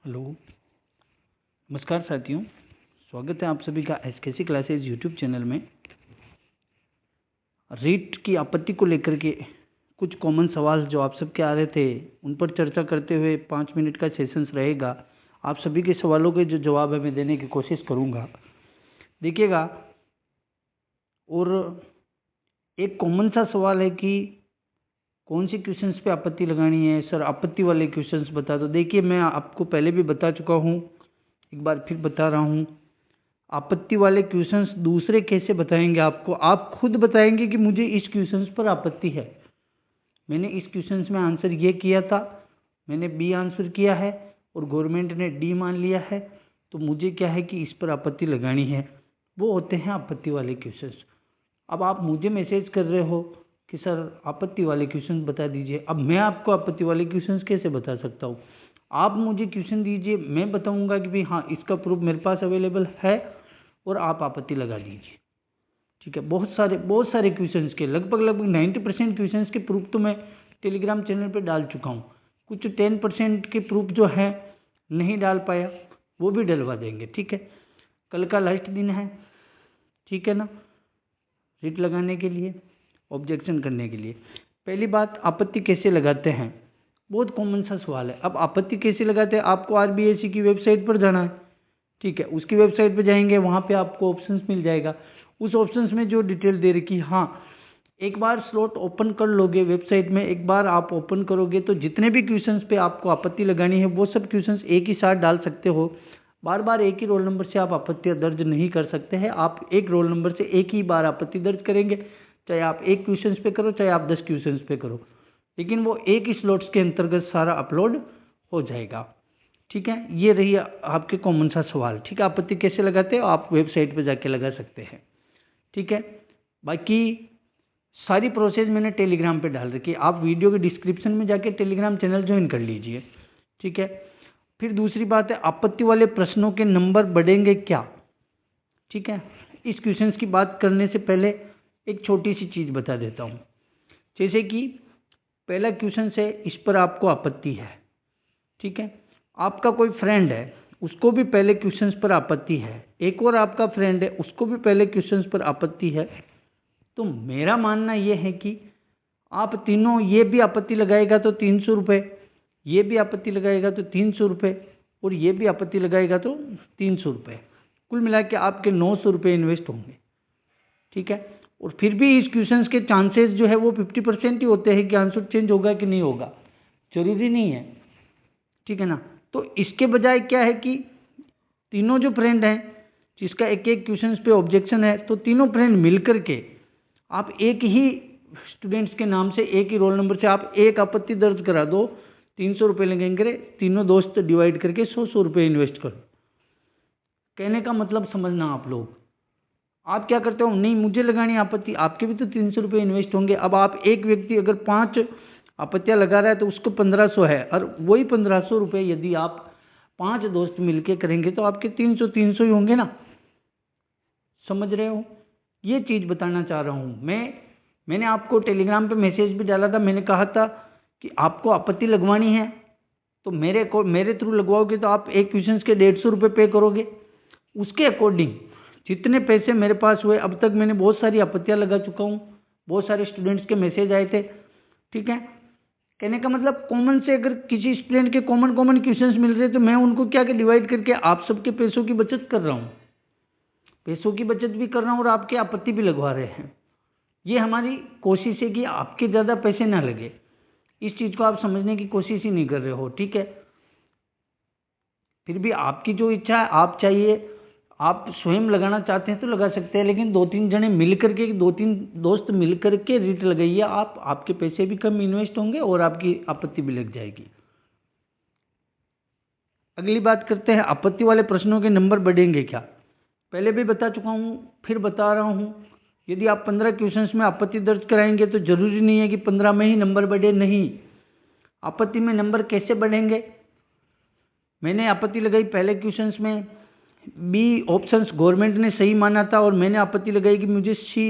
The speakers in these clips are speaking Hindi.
हेलो, नमस्कार साथियों। स्वागत है आप सभी का एसकेसी क्लासेस यूट्यूब चैनल में। रीट की आपत्ति को लेकर के कुछ कॉमन सवाल जो आप सबके आ रहे थे उन पर चर्चा करते हुए 5 मिनट का सेशंस रहेगा। आप सभी के सवालों के जो जवाब है मैं देने की कोशिश करूंगा, देखिएगा। और एक कॉमन सा सवाल है कि कौन सी क्वेश्चंस पे आपत्ति लगानी है सर, आपत्ति वाले क्वेश्चंस बता दो। देखिए, मैं आपको पहले भी बता चुका हूँ, एक बार फिर बता रहा हूँ। आपत्ति वाले क्वेश्चंस दूसरे कैसे बताएंगे आपको, आप खुद बताएंगे कि मुझे इस क्वेश्चंस पर आपत्ति है। मैंने इस क्वेश्चंस में आंसर ये किया था, मैंने बी आंसर किया है और गवर्नमेंट ने डी मान लिया है, तो मुझे क्या है कि इस पर आपत्ति लगानी है। वो होते हैं आपत्ति वाले क्वेश्चंस। अब आप मुझे मैसेज कर रहे हो कि सर आपत्ति वाले क्वेश्चन बता दीजिए। अब मैं आपको आपत्ति वाले क्वेश्चंस कैसे बता सकता हूँ? आप मुझे क्वेश्चन दीजिए, मैं बताऊंगा कि भाई हाँ, इसका प्रूफ मेरे पास अवेलेबल है और आप आपत्ति लगा दीजिए। ठीक है, बहुत सारे क्वेश्चंस के लगभग 90% क्वेश्चंस के प्रूफ तो मैं टेलीग्राम चैनल पे डाल चुका हूँ। कुछ 10% के प्रूफ जो है नहीं डाल पाया, वो भी डलवा देंगे। ठीक है, कल का लास्ट दिन है, ठीक है ना, रिट लगाने के लिए, ऑब्जेक्शन करने के लिए। पहली बात, आपत्ति कैसे लगाते हैं, बहुत कॉमन सा सवाल है। अब आपत्ति कैसे लगाते हैं, आपको आरबीएससी की वेबसाइट पर जाना है। ठीक है, उसकी वेबसाइट पर जाएंगे, वहाँ पे आपको ऑप्शंस मिल जाएगा। उस ऑप्शंस में जो डिटेल दे रखी, हाँ, एक बार स्लॉट ओपन कर लोगे वेबसाइट में, एक बार आप ओपन करोगे तो जितने भी क्वेश्चंस पे आपको आपत्ति लगानी है वो सब क्वेश्चंस एक ही साथ डाल सकते हो। बार बार एक ही रोल नंबर से आप आपत्तियां दर्ज नहीं कर सकते हैं। आप एक रोल नंबर से एक ही बार आपत्ति दर्ज करेंगे, चाहे आप 1 क्वेश्चन पे करो, चाहे आप 10 क्वेश्चन पे करो, लेकिन वो एक ही स्लॉट्स के अंतर्गत सारा अपलोड हो जाएगा। ठीक है, ये रही आपके कॉमन सा सवाल। ठीक है, आपत्ति कैसे लगाते हो, आप वेबसाइट पर जाके लगा सकते हैं। ठीक है, बाकी सारी प्रोसेस मैंने टेलीग्राम पे डाल रखी है, आप वीडियो के डिस्क्रिप्शन में जाके टेलीग्राम चैनल ज्वाइन कर लीजिए। ठीक है, फिर दूसरी बात है, आपत्ति वाले प्रश्नों के नंबर बढ़ेंगे क्या। ठीक है, इस क्वेश्चन की बात करने से पहले एक छोटी सी चीज़ बता देता हूँ। जैसे कि पहला क्वेश्चन है, इस पर आपको आपत्ति है। ठीक है, आपका कोई फ्रेंड है, उसको भी पहले क्वेश्चंस पर आपत्ति है, एक और आपका फ्रेंड है, उसको भी पहले क्वेश्चंस पर आपत्ति है। तो मेरा मानना यह है कि आप तीनों, ये भी आपत्ति लगाएगा तो 300 रुपये, ये भी आपत्ति लगाएगा तो 300 रुपये, और ये भी आपत्ति लगाएगा तो 300 रुपये, कुल मिला के आपके 900 रुपये इन्वेस्ट होंगे। ठीक है, और फिर भी इस क्वेश्चंस के चांसेस जो है वो 50% ही होते हैं कि आंसर चेंज होगा कि नहीं होगा, जरूरी नहीं है। ठीक है ना, तो इसके बजाय क्या है कि तीनों जो फ्रेंड हैं जिसका एक एक क्वेश्चन पे ऑब्जेक्शन है, तो तीनों फ्रेंड मिलकर के आप एक ही स्टूडेंट्स के नाम से, एक ही रोल नंबर से आप एक आपत्ति दर्ज करा दो, 300 रुपये लगेंगे, तीनों दोस्त डिवाइड करके 100 रुपये इन्वेस्ट करो। कहने का मतलब समझना आप लोग। आप क्या करते हो, नहीं मुझे लगानी आपत्ति, आपके भी तो 300 रुपये इन्वेस्ट होंगे। अब आप एक व्यक्ति अगर 5 आपत्तियां लगा रहा है तो उसको 1500 है, और वही 1500 रुपये यदि आप 5 दोस्त मिलके करेंगे तो आपके 300 ही होंगे ना। समझ रहे हो, ये चीज़ बताना चाह रहा हूँ मैंने आपको टेलीग्राम पे मैसेज भी डाला था। मैंने कहा था कि आपको आपत्ति लगवानी है तो मेरे थ्रू लगवाओगे तो आप एक क्वेश्चन के 150 रुपये पे करोगे। उसके अकॉर्डिंग जितने पैसे मेरे पास हुए, अब तक मैंने बहुत सारी आपत्तियां लगा चुका हूँ, बहुत सारे स्टूडेंट्स के मैसेज आए थे। ठीक है, कहने का मतलब कॉमन से अगर किसी स्टूडेंट के कॉमन क्वेश्चंस मिल रहे तो मैं उनको क्या डिवाइड करके आप सबके पैसों की बचत कर रहा हूँ, पैसों की बचत भी कर रहा हूँ और आपके आपत्ति भी लगवा रहे हैं। ये हमारी कोशिश है कि आपके ज़्यादा पैसे ना लगे। इस चीज़ को आप समझने की कोशिश ही नहीं कर रहे हो। ठीक है, फिर भी आपकी जो इच्छा है, आप चाहिए, आप स्वयं लगाना चाहते हैं तो लगा सकते हैं, लेकिन 2-3 जने मिल करके, 2-3 दोस्त मिल करके रीट लगाइए। आपके पैसे भी कम इन्वेस्ट होंगे और आपकी आपत्ति भी लग जाएगी। अगली बात करते हैं, आपत्ति वाले प्रश्नों के नंबर बढ़ेंगे क्या। पहले भी बता चुका हूँ, फिर बता रहा हूँ। यदि आप 15 क्वेश्चंस में आपत्ति दर्ज कराएंगे तो जरूरी नहीं है कि 15 में ही नंबर बढ़े, नहीं। आपत्ति में नंबर कैसे बढ़ेंगे, मैंने आपत्ति लगाई पहले क्वेश्चंस में, बी ऑप्शंस गवर्नमेंट ने सही माना था और मैंने आपत्ति लगाई कि मुझे सी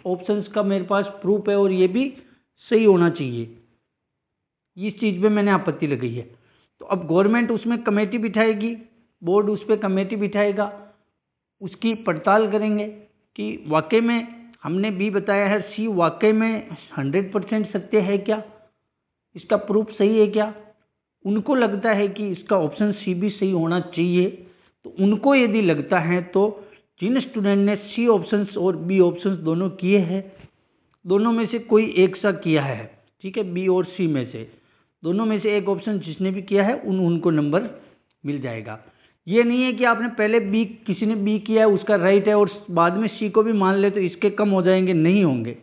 ऑप्शंस का मेरे पास प्रूफ है और ये भी सही होना चाहिए। इस चीज़ पे मैंने आपत्ति लगाई है। तो अब गवर्नमेंट उसमें कमेटी बिठाएगी, बोर्ड उस पर कमेटी बिठाएगा, उसकी पड़ताल करेंगे कि वाकई में हमने बी बताया है, सी वाकई में 100% सत्य है क्या, इसका प्रूफ सही है क्या। उनको लगता है कि इसका ऑप्शन सी भी सही होना चाहिए, तो उनको यदि लगता है तो जिन स्टूडेंट ने सी ऑप्शंस और बी ऑप्शंस दोनों किए हैं, दोनों में से कोई एक सा किया है, ठीक है, बी और सी में से दोनों में से एक ऑप्शन जिसने भी किया है उनको नंबर मिल जाएगा। ये नहीं है कि आपने पहले बी, किसी ने बी किया है उसका राइट है और बाद में सी को भी मान ले तो इसके कम हो जाएंगे, नहीं होंगे,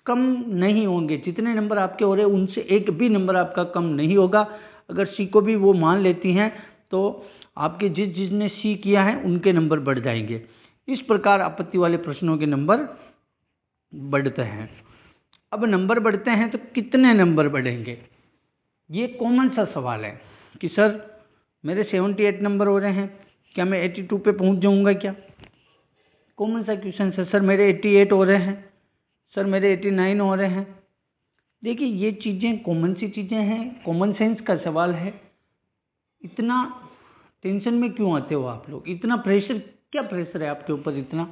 कम नहीं होंगे। जितने नंबर आपके हो रहे हैं उनसे एक भी नंबर आपका कम नहीं होगा। अगर सी को भी वो मान लेती हैं तो आपके जिसने सी किया है उनके नंबर बढ़ जाएंगे। इस प्रकार आपत्ति वाले प्रश्नों के नंबर बढ़ते हैं। अब नंबर बढ़ते हैं तो कितने नंबर बढ़ेंगे, ये कॉमन सा सवाल है कि सर मेरे 78 नंबर हो रहे हैं, क्या मैं 82 पे पहुंच जाऊंगा क्या। कॉमन सा क्वेश्चन है। सर मेरे 88 हो रहे हैं, सर मेरे 89 हो रहे हैं। देखिए ये चीज़ें कॉमन सी चीज़ें हैं, कॉमन सेंस का सवाल है। इतना टेंशन में क्यों आते हो आप लोग, इतना प्रेशर, क्या प्रेशर है आपके ऊपर इतना,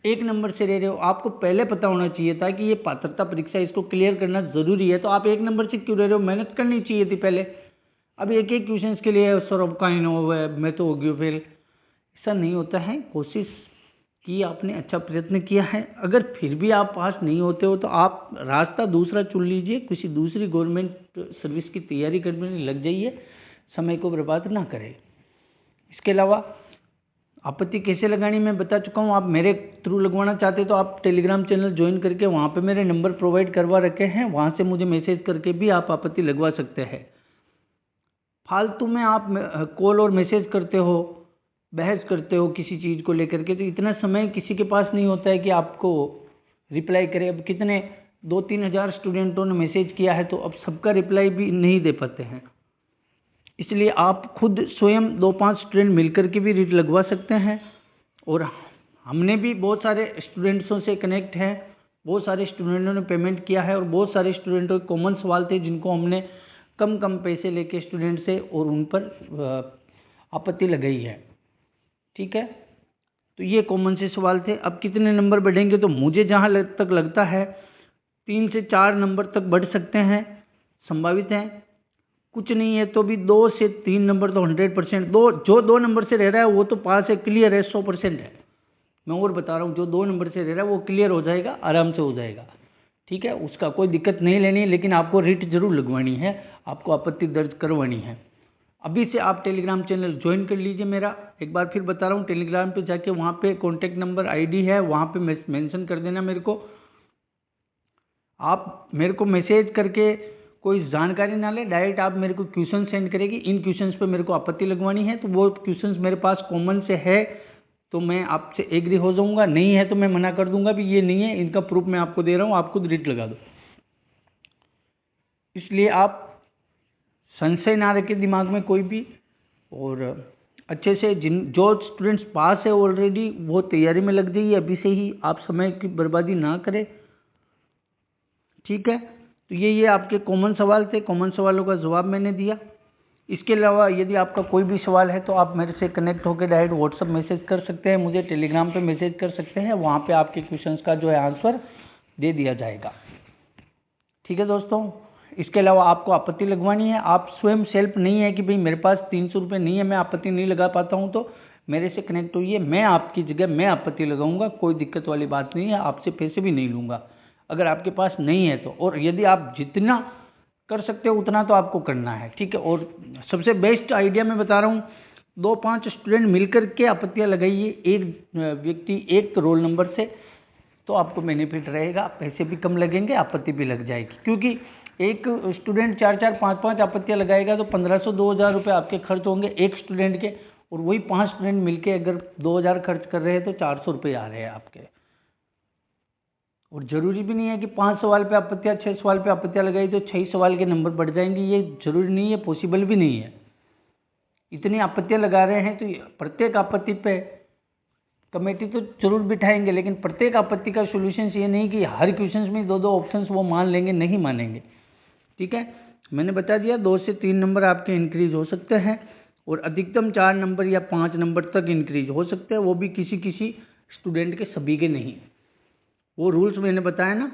एक नंबर से रह रहे हो। आपको पहले पता होना चाहिए था कि ये पात्रता परीक्षा, इसको क्लियर करना ज़रूरी है, तो आप एक नंबर से क्यों रह रहे हो, मेहनत करनी चाहिए थी पहले। अब एक एक क्वेश्चन के लिए सर अब काइन हो गया, मैं तो हो गया फेल, ऐसा नहीं होता है। कोशिश की आपने, अच्छा प्रयत्न किया है, अगर फिर भी आप पास नहीं होते हो तो आप रास्ता दूसरा चुन लीजिए, किसी दूसरी गवर्नमेंट सर्विस की तैयारी करने में लग जाइए, समय को बर्बाद ना करें। इसके अलावा आपत्ति कैसे लगानी मैं बता चुका हूँ। आप मेरे थ्रू लगवाना चाहते तो आप टेलीग्राम चैनल ज्वाइन करके वहाँ पे मेरे नंबर प्रोवाइड करवा रखे हैं, वहाँ से मुझे मैसेज करके भी आप आपत्ति लगवा सकते हैं। फालतू में आप कॉल और मैसेज करते हो, बहस करते हो किसी चीज़ को लेकर के, तो इतना समय किसी के पास नहीं होता है कि आपको रिप्लाई करे। अब कितने 2-3 हज़ार स्टूडेंटों ने मैसेज किया है, तो अब सबका रिप्लाई भी नहीं दे पाते हैं। इसलिए आप खुद स्वयं 2-5 स्टूडेंट मिलकर के भी रीड लगवा सकते हैं। और हमने भी बहुत सारे स्टूडेंट्सों से कनेक्ट हैं, बहुत सारे स्टूडेंटों ने पेमेंट किया है और बहुत सारे स्टूडेंटों के कॉमन सवाल थे जिनको हमने कम कम पैसे लेके स्टूडेंट से और उन पर आपत्ति लगाई है, ठीक है। तो ये कॉमन से सवाल थे। अब कितने नंबर बढ़ेंगे, तो मुझे जहाँ तक लगता है 3 से 4 नंबर तक बढ़ सकते हैं, संभावित हैं। कुछ नहीं है तो भी 2 से 3 नंबर तो 100%, जो 2 नंबर से रह रहा है वो तो पास है, क्लियर है, 100% है। मैं और बता रहा हूँ, जो 2 नंबर से रह रहा है वो क्लियर हो जाएगा, आराम से हो जाएगा, ठीक है, उसका कोई दिक्कत नहीं लेनी है। लेकिन आपको रिट जरूर लगवानी है, आपको आपत्ति दर्ज करवानी है। अभी से आप टेलीग्राम चैनल ज्वाइन कर लीजिए मेरा। एक बार फिर बता रहा हूँ, टेलीग्राम पे जाके वहाँ पे कॉन्टैक्ट नंबर ID है, वहाँ पे मेंशन कर देना मेरे को। आप मेरे को मैसेज करके कोई जानकारी ना ले, डायरेक्ट आप मेरे को क्वेश्चन सेंड करेगी, इन क्वेश्चंस पे मेरे को आपत्ति लगवानी है। तो वो क्वेश्चंस मेरे पास कॉमन से है तो मैं आपसे एग्री हो जाऊंगा, नहीं है तो मैं मना कर दूंगा भी ये नहीं है, इनका प्रूफ मैं आपको दे रहा हूँ, आप खुद रीड लगा दो। इसलिए आप संशय ना रखें दिमाग में कोई भी, और अच्छे से जो स्टूडेंट्स पास है ऑलरेडी वो तैयारी में लग जाइए अभी से ही, आप समय की बर्बादी ना करें, ठीक है। तो ये आपके कॉमन सवाल थे, कॉमन सवालों का जवाब मैंने दिया। इसके अलावा यदि आपका कोई भी सवाल है तो आप मेरे से कनेक्ट होकर डायरेक्ट व्हाट्सअप मैसेज कर सकते हैं, मुझे टेलीग्राम पे मैसेज कर सकते हैं, वहाँ पे आपके क्वेश्चंस का जो है आंसर दे दिया जाएगा, ठीक है दोस्तों। इसके अलावा आपको आपत्ति लगवानी है, आप स्वयं सेल्फ नहीं है कि भाई मेरे पास 300 रुपये नहीं है, मैं आपत्ति नहीं लगा पाता हूँ, तो मेरे से कनेक्ट होइए, मैं आपकी जगह मैं आपत्ति लगाऊंगा, कोई दिक्कत वाली बात नहीं है, आपसे पैसे भी नहीं लूँगा अगर आपके पास नहीं है तो। और यदि आप जितना कर सकते हो उतना तो आपको करना है, ठीक है। और सबसे बेस्ट आइडिया मैं बता रहा हूँ, 2-5 स्टूडेंट मिलकर के आपत्तियाँ लगाइए, एक व्यक्ति एक रोल नंबर से, तो आपको बेनिफिट रहेगा, पैसे भी कम लगेंगे, आपत्ति भी लग जाएगी। क्योंकि एक स्टूडेंट 4-4, 5-5 आपत्तियाँ लगाएगा तो 1500-2000 रुपये आपके खर्च होंगे एक स्टूडेंट के, और वही 5 स्टूडेंट मिलके अगर 2000 खर्च कर रहे हैं तो 400 रुपये आ रहे हैं आपके। और ज़रूरी भी नहीं है कि 5 सवाल पे आपत्तियाँ, 6 सवाल पे आपत्तियाँ लगाई तो 6 सवाल के नंबर बढ़ जाएंगे, ये ज़रूरी नहीं है, पॉसिबल भी नहीं है। इतनी आपत्तियाँ लगा रहे हैं तो प्रत्येक आपत्ति पे कमेटी तो जरूर बिठाएंगे, लेकिन प्रत्येक आपत्ति का सोल्यूशन ये नहीं कि हर क्वेश्चन में 2-2 ऑप्शंस वो मान लेंगे, नहीं मानेंगे, ठीक है। मैंने बता दिया 2 से 3 नंबर आपके इंक्रीज हो सकते हैं और अधिकतम 4 नंबर या 5 नंबर तक इंक्रीज हो सकते हैं, वो भी किसी किसी स्टूडेंट के, सभी के नहीं। वो रूल्स मैंने बताया ना,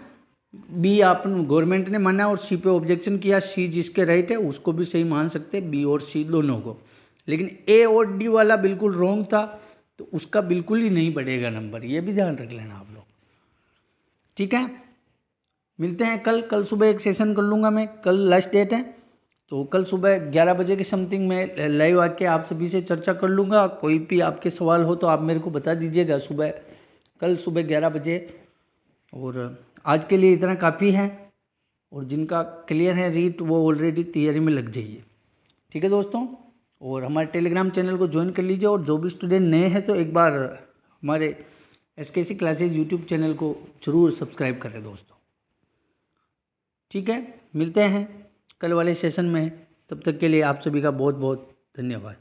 बी आप गवर्नमेंट ने माना और सी पे ऑब्जेक्शन किया, सी जिसके राइट है उसको भी सही मान सकते हैं, बी और सी दोनों को। लेकिन ए और डी वाला बिल्कुल रॉन्ग था, तो उसका बिल्कुल ही नहीं बढ़ेगा नंबर, ये भी ध्यान रख लेना आप लोग। ठीक है, मिलते हैं कल सुबह एक सेशन कर लूँगा मैं, कल लास्ट डेट है, तो कल सुबह 11 बजे के समथिंग में लाइव आके आप सभी से चर्चा कर लूँगा। कोई भी आपके सवाल हो तो आप मेरे को बता दीजिएगा कल सुबह 11 बजे। और आज के लिए इतना काफ़ी है, और जिनका क्लियर है रीट वो ऑलरेडी तैयारी में लग जाइए। ठीक है दोस्तों, और हमारे टेलीग्राम चैनल को ज्वाइन कर लीजिए, और जो भी स्टूडेंट नए हैं तो एक बार हमारे SKC क्लासेज यूट्यूब चैनल को जरूर सब्सक्राइब करें दोस्तों। ठीक है, मिलते हैं कल वाले सेशन में, तब तक के लिए आप सभी का बहुत बहुत धन्यवाद।